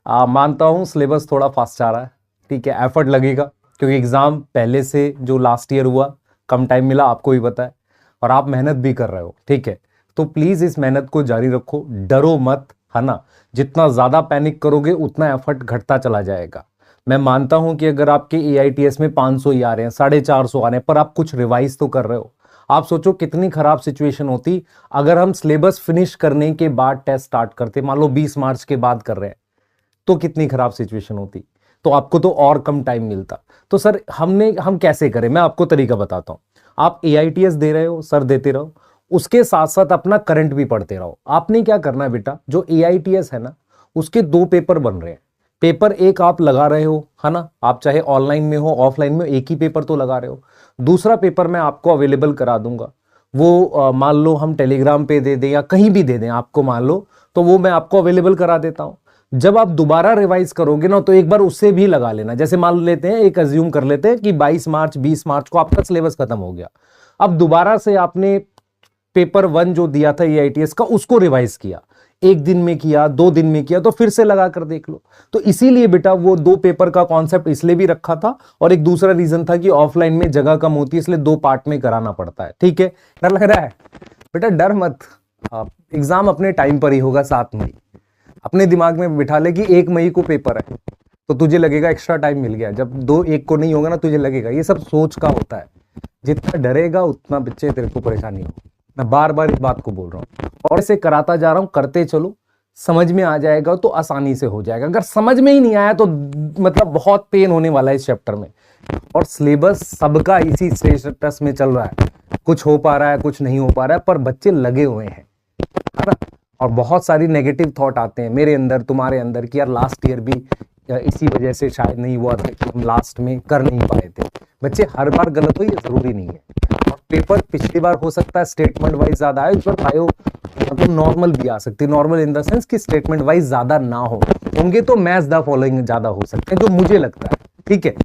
मानता हूँ सिलेबस थोड़ा फास्ट जा रहा है, ठीक है, एफर्ट लगेगा क्योंकि एग्जाम पहले से जो लास्ट ईयर हुआ कम टाइम मिला, आपको भी पता है, और आप मेहनत भी कर रहे हो, ठीक है। तो प्लीज इस मेहनत को जारी रखो, डरो मत, है ना। जितना ज्यादा पैनिक करोगे उतना एफर्ट घटता चला जाएगा। मैं मानता हूं कि अगर आपके एआईटीएस में 500 ही आ रहे हैं, 450 आ रहे हैं, पर आप कुछ रिवाइज तो कर रहे हो। आप सोचो कितनी खराब सिचुएशन होती अगर हम सिलेबस फिनिश करने के बाद टेस्ट स्टार्ट करते, मान लो 20 मार्च के बाद कर रहे हैं, तो कितनी खराब सिचुएशन होती। तो आपको तो और कम टाइम मिलता। तो सर हम कैसे करें, मैं आपको तरीका बताता हूं। आप एआईटीएस दे रहे हो सर, देते रहो, उसके साथ साथ अपना करंट भी पढ़ते रहो। आपने क्या करना है बेटा, जो एआईटीएस है ना, उसके 2 पेपर बन रहे हैं। पेपर एक आप लगा रहे हो, है ना, आप चाहे ऑनलाइन में हो ऑफलाइन में, एक ही पेपर तो लगा रहे हो। दूसरा पेपर मैं आपको अवेलेबल करा दूंगा, वो मान लो हम टेलीग्राम पे दे दें या कहीं भी दे दें आपको, मान लो, तो वो मैं आपको अवेलेबल करा देता हूं। जब आप दोबारा रिवाइज करोगे ना, तो एक बार उससे भी लगा लेना। जैसे मान लेते हैं, एक अज्यूम कर लेते हैं कि 22 मार्च 20 मार्च को आपका सिलेबस खत्म हो गया। अब दोबारा से आपने पेपर 1 जो दिया था एआईटीएस का, उसको रिवाइज किया, 1 दिन में किया, 2 दिन में किया, तो फिर से लगा कर देख लो। तो इसीलिए बेटा वो 2 पेपर का कॉन्सेप्ट इसलिए भी रखा था, और एक दूसरा रीजन था कि ऑफलाइन में जगह कम होती है, इसलिए 2 पार्ट में कराना पड़ता है, ठीक है। डर लग रहा है बेटा, डर मत, एग्जाम अपने टाइम पर ही होगा, 7 मई। अपने दिमाग में बिठा ले कि 1 मई को पेपर है, तो तुझे लगेगा एक्स्ट्रा टाइम मिल गया। जब 2-1 को नहीं होगा ना, तुझे लगेगा। ये सब सोच का होता है, जितना डरेगा उतना बच्चे तेरे को परेशानी हो। मैं बार बार इस बात को बोल रहा हूं, और इसे कराता जा रहा हूं, करते चलो, समझ में आ जाएगा तो आसानी से हो जाएगा। अगर समझ में ही नहीं आया तो मतलब बहुत पेन होने वाला है इस चैप्टर में। और सिलेबस सबका इसी स्टेटस में चल रहा है, कुछ हो पा रहा है, कुछ नहीं हो पा रहा है, पर बच्चे लगे हुए हैं, है ना। और बहुत सारी नेगेटिव थॉट आते हैं मेरे अंदर, तुम्हारे अंदर, कि यार लास्ट ईयर भी इसी वजह से शायद नहीं हुआ था कि हम लास्ट में कर नहीं पाए थे। बच्चे हर बार गलत हो ये जरूरी नहीं है। और पेपर पिछली बार हो सकता है स्टेटमेंट वाइज ज्यादा आए, इस बार बायो मतलब नॉर्मल भी आ सकती है। नॉर्मल इन द सेंस कि स्टेटमेंट वाइज ज्यादा ना हो, होंगे तो मैच द फॉलोइंग ज्यादा हो सकते हैं, जो मुझे लगता है, ठीक है।